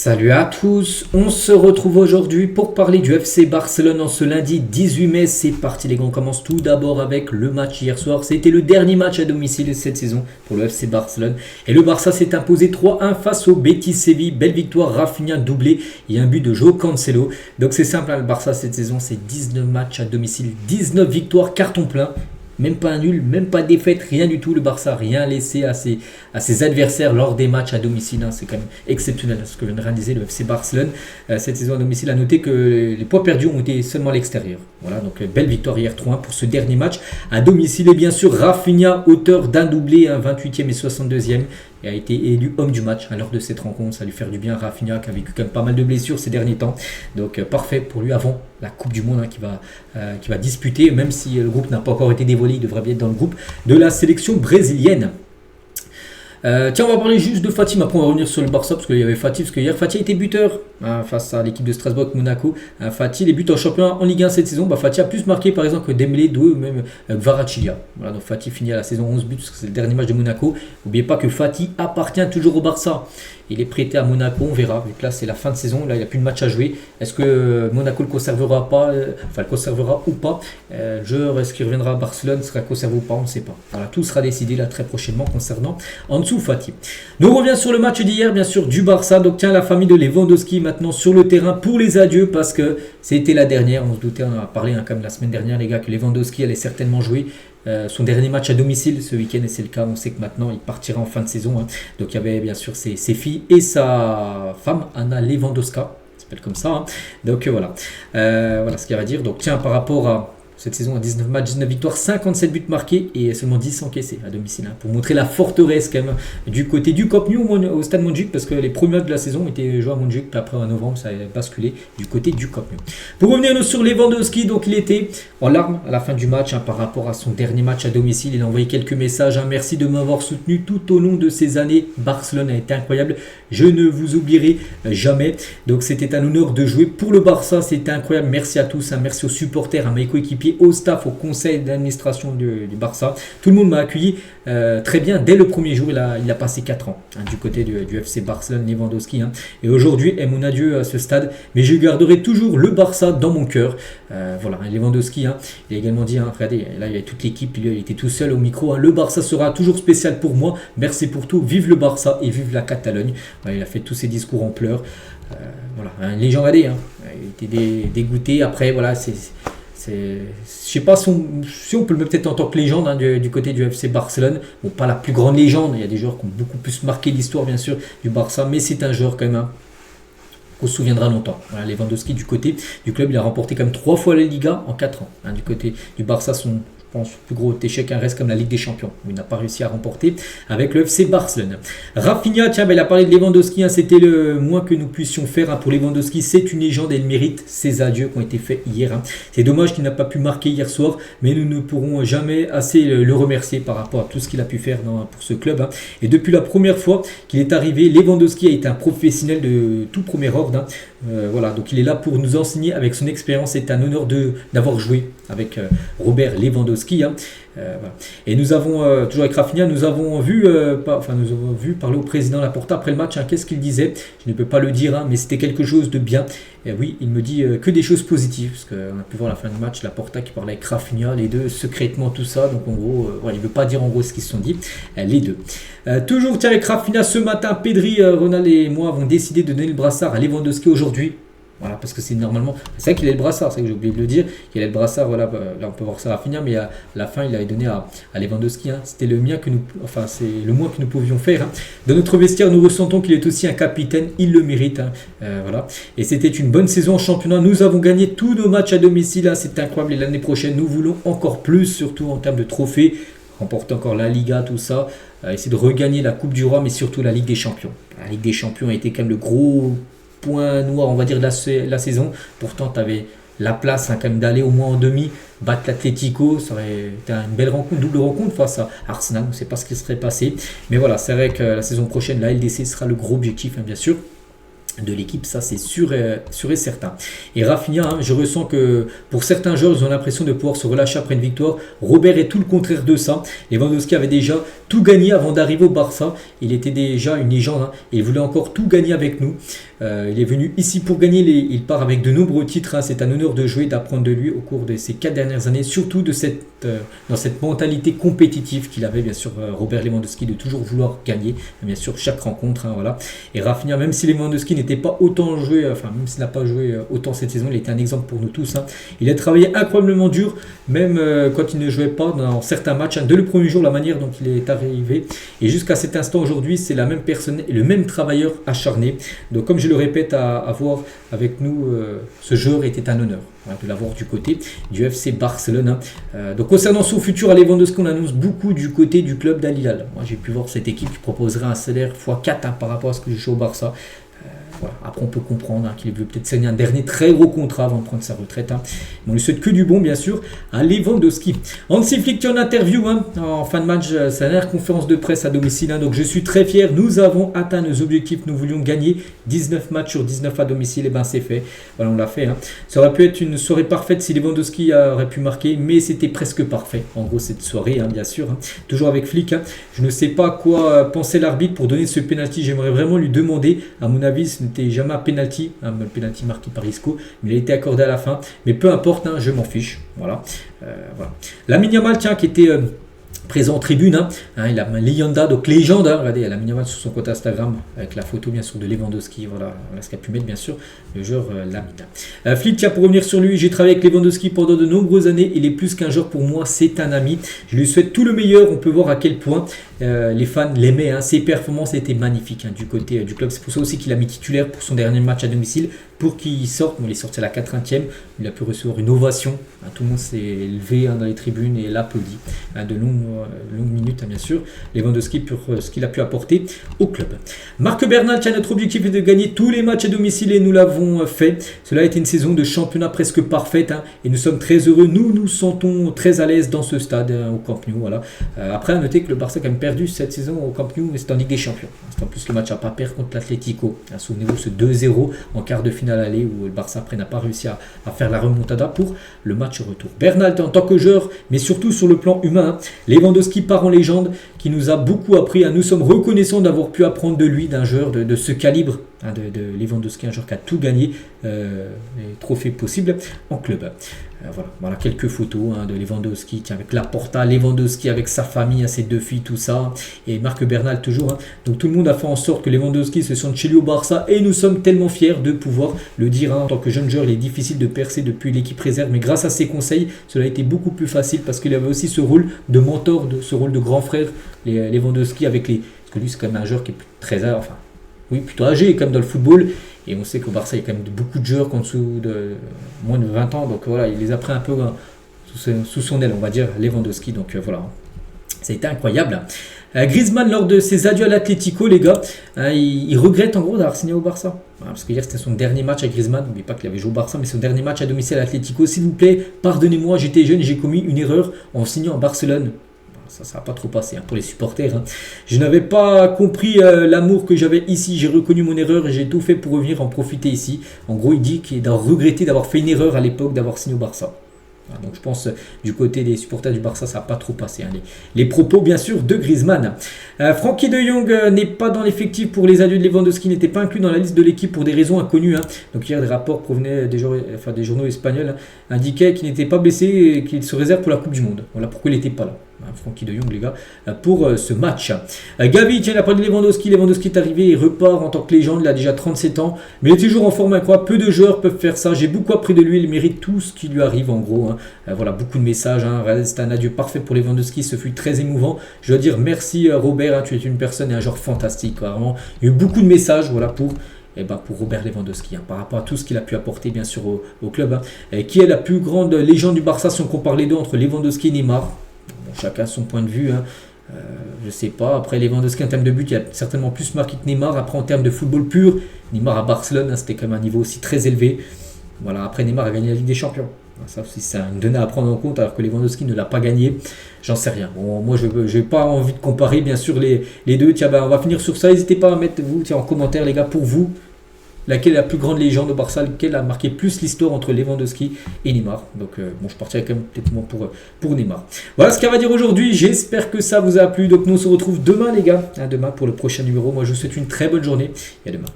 Salut à tous, on se retrouve aujourd'hui pour parler du FC Barcelone en ce lundi 18 mai. C'est parti les gars, on commence tout d'abord avec le match hier soir. C'était le dernier match à domicile de cette saison pour le FC Barcelone. Et le Barça s'est imposé 3-1 face au Betis Séville. Belle victoire, Rafinha doublé et un but de João Cancelo. Donc c'est simple, le Barça cette saison c'est 19 matchs à domicile, 19 victoires, carton plein. Même pas un nul, même pas de défaite, rien du tout. Le Barça n'a rien laissé à ses adversaires lors des matchs à domicile. C'est quand même exceptionnel ce que vient de réaliser le FC Barcelone. Cette saison à domicile, à noter que les points perdus ont été seulement à l'extérieur. Voilà, donc belle victoire hier 3-1 pour ce dernier match à domicile. Et bien sûr, Rafinha, auteur d'un doublé, 28e et 62e. Il a été élu homme du match à l'heure de cette rencontre. Ça lui fait du bien. Rafinha qui a vécu quand même pas mal de blessures ces derniers temps. Donc parfait pour lui avant la Coupe du Monde qui va disputer. Même si le groupe n'a pas encore été dévoilé, il devrait bien être dans le groupe de la sélection brésilienne. Tiens, on va parler juste de Fati. Après, on va revenir sur le Barça parce qu'il y avait Fati. Parce que hier, Fati a été buteur face à l'équipe de Strasbourg, Monaco. Fati, les buts en championnat en Ligue 1 cette saison. Fati a plus marqué par exemple que Dembélé, Doué ou même Kvaratskhelia. Voilà, donc Fati finit à la saison 11 buts parce que c'est le dernier match de Monaco. N'oubliez pas que Fati appartient toujours au Barça. Il est prêté à Monaco, on verra. Vu que là, c'est la fin de saison. Là, il n'y a plus de match à jouer. Est-ce que Monaco le conservera pas le conservera ou pas. Le joueur, est-ce qu'il reviendra à Barcelone, sera conservé ou pas, on ne sait pas. Voilà, tout sera décidé là très prochainement concernant en dessous Fati. Nous on revient sur le match d'hier, bien sûr, du Barça. Donc tiens, la famille de Lewandowski maintenant sur le terrain pour les adieux parce que c'était la dernière. On se doutait, on a parlé comme la semaine dernière, les gars, que Lewandowski allait certainement jouer son dernier match à domicile ce week-end et c'est le cas. On sait que maintenant il partira en fin de saison. Donc il y avait bien sûr ses filles et sa femme Anna Lewandowska, s'appelle comme ça. Donc voilà ce qu'il y a à dire. Donc tiens, par rapport à cette saison à 19 matchs, 19 victoires, 57 buts marqués et seulement 10 encaissés à domicile. Pour montrer la forteresse quand même du côté du Camp Nou au stade Montjuïc parce que les premiers matchs de la saison ont été joués à Montjuïc. Puis après en novembre ça a basculé du côté du Camp Nou. Pour revenir sur Lewandowski, donc il était en larmes à la fin du match par rapport à son dernier match à domicile. Il a envoyé quelques messages. Merci de m'avoir soutenu tout au long de ces années. Barcelone a été incroyable. Je ne vous oublierai jamais. Donc c'était un honneur de jouer pour le Barça. C'était incroyable. Merci à tous. Merci aux supporters, à mes coéquipiers, au staff, au conseil d'administration du Barça. Tout le monde m'a accueilli très bien. Dès le premier jour, il a passé 4 ans du côté du FC Barcelone, Lewandowski. Et aujourd'hui est mon adieu à ce stade. Mais je garderai toujours le Barça dans mon cœur. Voilà, Lewandowski, il a également dit, regardez, là il y a toute l'équipe, il était tout seul au micro. Le Barça sera toujours spécial pour moi. Merci pour tout. Vive le Barça et vive la Catalogne. Il a fait tous ses discours en pleurs. Voilà, les gens regardez, il était dégoûté. Après, voilà, je sais pas si on peut le mettre peut-être en tant que légende du côté du FC Barcelone. Bon, pas la plus grande légende, il y a des joueurs qui ont beaucoup plus marqué l'histoire bien sûr du Barça, mais c'est un joueur quand même qu'on se souviendra longtemps. Voilà, Lewandowski du côté du club, il a remporté quand même 3 fois la Liga en 4 ans. Du côté du Barça, son plus gros échec reste comme la Ligue des Champions où il n'a pas réussi à remporter avec le FC Barcelone. Rafinha, tiens, il a parlé de Lewandowski, c'était le moins que nous puissions faire pour Lewandowski. C'est une légende et il mérite ses adieux qui ont été faits hier. C'est dommage qu'il n'a pas pu marquer hier soir, mais nous ne pourrons jamais assez le remercier par rapport à tout ce qu'il a pu faire pour ce club. Et depuis la première fois qu'il est arrivé, Lewandowski a été un professionnel de tout premier ordre. Voilà, donc il est là pour nous enseigner avec son expérience. C'est un honneur d'avoir joué avec Robert Lewandowski. Voilà. Et nous avons, toujours avec Rafinha, nous avons vu parler au président Laporta après le match. Qu'est-ce qu'il disait? Je ne peux pas le dire, mais c'était quelque chose de bien. Et oui, il me dit que des choses positives. Parce qu'on a pu voir à la fin du match Laporta qui parlait avec Rafinha, les deux secrètement, tout ça. Donc en gros, il ne veut pas dire en gros ce qu'ils se sont dit, les deux. Toujours avec Rafinha ce matin, Pedri, Ronald et moi avons décidé de donner le brassard à Lewandowski aujourd'hui. Voilà, parce que c'est normalement, c'est vrai qu'il a le brassard, c'est vrai que j'ai oublié de le dire, qu'il a le brassard, voilà, là on peut voir ça à Rafinha, mais à la fin il l'avait donné à Lewandowski, c'était le mien c'est le moins que nous pouvions faire. Dans notre vestiaire, nous ressentons qu'il est aussi un capitaine, il le mérite, voilà. Et c'était une bonne saison en championnat, nous avons gagné tous nos matchs à domicile, c'est incroyable, et l'année prochaine nous voulons encore plus, surtout en termes de trophées, remporter encore la Liga, tout ça, essayer de regagner la Coupe du Roi, mais surtout la Ligue des Champions. La Ligue des Champions a été quand même le gros point noir, on va dire, de la saison. Pourtant, tu avais la place quand même d'aller au moins en demi, battre l'Atlético, ça aurait été une belle rencontre, double rencontre face à Arsenal. On ne sait pas ce qui serait passé. Mais voilà, c'est vrai que la saison prochaine, la LDC sera le gros objectif, bien sûr. de l'équipe, ça c'est sûr et certain. Et Rafinha, je ressens que pour certains joueurs, ils ont l'impression de pouvoir se relâcher après une victoire. Robert est tout le contraire de ça. Lewandowski avait déjà tout gagné avant d'arriver au Barça. Il était déjà une légende et il voulait encore tout gagner avec nous. Il est venu ici pour gagner, il part avec de nombreux titres. C'est un honneur de jouer, d'apprendre de lui au cours de ces 4 dernières années, surtout dans cette mentalité compétitive qu'il avait, bien sûr, Robert Lewandowski, de toujours vouloir gagner, bien sûr, chaque rencontre. Voilà. Et Rafinha, même si Lewandowski n'était pas autant joué, même s'il n'a pas joué autant cette saison, il était un exemple pour nous tous. Il a travaillé incroyablement dur, même quand il ne jouait pas dans certains matchs. Dès le premier jour, la manière dont il est arrivé, et jusqu'à cet instant aujourd'hui, c'est la même personne et le même travailleur acharné. Donc comme je le répète, à avoir avec nous ce joueur était un honneur de l'avoir du côté du FC Barcelone. Donc concernant son futur à Lewandowski, on annonce beaucoup du côté du club d'Al Hilal. Moi j'ai pu voir cette équipe qui proposerait un salaire x4 par rapport à ce que j'ai fait au Barça. Voilà. Après, on peut comprendre qu'il veut peut-être signer un dernier très gros contrat avant de prendre sa retraite. Mais on lui souhaite que du bon, bien sûr, à Lewandowski. Hansi Flick en interview en fin de match, sa dernière conférence de presse à domicile. Donc, je suis très fier. Nous avons atteint nos objectifs. Nous voulions gagner 19 matchs sur 19 à domicile. Et bien, c'est fait. Voilà, on l'a fait. Ça aurait pu être une soirée parfaite si Lewandowski aurait pu marquer, mais c'était presque parfait. En gros, cette soirée, bien sûr. Toujours avec Flick. Je ne sais pas quoi penser l'arbitre pour donner ce penalty. J'aimerais vraiment lui demander, à mon avis, ce n'était jamais un penalty, le penalty marqué par Isco, mais il a été accordé à la fin. Mais peu importe, je m'en fiche. Voilà. Lamine Yamal, qui était présent en tribune, il a légenda, donc légende, regardez, il a Lamine Yamal sur son compte Instagram avec la photo bien sûr de Lewandowski, voilà ce qu'a pu mettre bien sûr le joueur Lamine. Flick, pour revenir sur lui, j'ai travaillé avec Lewandowski pendant de nombreuses années, il est plus qu'un joueur pour moi, c'est un ami, je lui souhaite tout le meilleur. On peut voir à quel point les fans l'aimaient, ses performances étaient magnifiques du côté du club, c'est pour ça aussi qu'il a mis titulaire pour son dernier match à domicile, pour qu'il sorte. Il est sorti à la 80e, il a pu recevoir une ovation, tout le monde s'est levé dans les tribunes et l'applaudit, de longues minutes bien sûr, Lewandowski pour ce qu'il a pu apporter au club. Marc Bernal, notre objectif est de gagner tous les matchs à domicile et nous l'avons fait. Cela a été une saison de championnat presque parfaite et nous sommes très heureux, nous nous sentons très à l'aise dans ce stade au Camp Nou. Voilà. Après à noter que le Barça a quand même perdu cette saison au Camp Nou, mais c'est en Ligue des Champions. C'est en plus le match à pas perdre contre l'Atlético. Souvenez-vous ce 2-0 en quart de finale aller où le Barça après n'a pas réussi à faire la remontada pour le match retour. Bernal en tant que joueur, mais surtout sur le plan humain, Lewandowski part en légende qui nous a beaucoup appris. Nous sommes reconnaissants d'avoir pu apprendre de lui, d'un joueur de ce calibre, de Lewandowski, un joueur qui a tout gagné, les trophées possibles en club. Voilà quelques photos de Lewandowski avec Laporta, Lewandowski avec sa famille, ses 2 filles, tout ça, et Marc Bernal toujours. Donc tout le monde a fait en sorte que Lewandowski se sente chez lui au Barça et nous sommes tellement fiers de pouvoir le dire. En tant que jeune joueur, il est difficile de percer depuis l'équipe réserve, mais grâce à ses conseils, cela a été beaucoup plus facile parce qu'il avait aussi ce rôle de mentor, ce rôle de grand frère, Lewandowski avec les... Parce que lui c'est quand même un joueur qui est très plutôt âgé comme dans le football. Et on sait qu'au Barça, il y a quand même beaucoup de joueurs en dessous de moins de 20 ans. Donc voilà, il les a pris un peu sous son aile, on va dire, Lewandowski. Donc voilà, ça a été incroyable. Griezmann, lors de ses adieux à l'Atlético, les gars, il regrette en gros d'avoir signé au Barça. Parce que hier, c'était son dernier match à Griezmann. N'oubliez pas qu'il avait joué au Barça, mais son dernier match à domicile à l'Atlético. S'il vous plaît, pardonnez-moi, j'étais jeune et j'ai commis une erreur en signant à Barcelone. Ça n'a pas trop passé pour les supporters. Je n'avais pas compris l'amour que j'avais ici. J'ai reconnu mon erreur et j'ai tout fait pour revenir en profiter ici. En gros, il dit qu'il a regretté d'avoir fait une erreur à l'époque d'avoir signé au Barça. Donc je pense du côté des supporters du Barça, ça n'a pas trop passé. Les propos bien sûr de Griezmann. Frenkie de Jong n'est pas dans l'effectif pour les adieux de Lewandowski, n'était pas inclus dans la liste de l'équipe pour des raisons inconnues. Donc hier des rapports provenaient des journaux espagnols indiquaient qu'il n'était pas blessé et qu'il se réserve pour la Coupe du Monde. Voilà pourquoi il n'était pas là. Frenkie de Jong les gars pour ce match. Gavi, il a parlé de Lewandowski est arrivé, il repart en tant que légende, il a déjà 37 ans mais il est toujours en forme incroyable, peu de joueurs peuvent faire ça, j'ai beaucoup appris de lui, il mérite tout ce qui lui arrive en gros. Voilà beaucoup de messages, c'est un adieu parfait pour Lewandowski, ce fut très émouvant, je dois dire merci Robert, tu es une personne et un joueur fantastique, vraiment. Il y a eu beaucoup de messages pour Robert Lewandowski, par rapport à tout ce qu'il a pu apporter bien sûr au club. Qui est la plus grande légende du Barça si on compare les deux entre Lewandowski et Neymar? Chacun son point de vue. Je sais pas. Après Lewandowski en termes de but, il a certainement plus marqué que Neymar. Après en termes de football pur, Neymar à Barcelone, c'était quand même un niveau aussi très élevé. Voilà. Après Neymar a gagné la Ligue des Champions. Ça aussi c'est une donnée à prendre en compte alors que Lewandowski ne l'a pas gagné. J'en sais rien. Bon, moi je n'ai pas envie de comparer bien sûr les deux. Tiens, on va finir sur ça. N'hésitez pas à mettre en commentaire les gars pour vous. laquelle est la plus grande légende au Barça, laquelle a marqué plus l'histoire entre Lewandowski et Neymar. Donc bon, je partirai quand même peut-être moins pour Neymar. Voilà ce qu'il y a à dire aujourd'hui. J'espère que ça vous a plu. Donc nous on se retrouve demain les gars, demain pour le prochain numéro. Moi je vous souhaite une très bonne journée et à demain.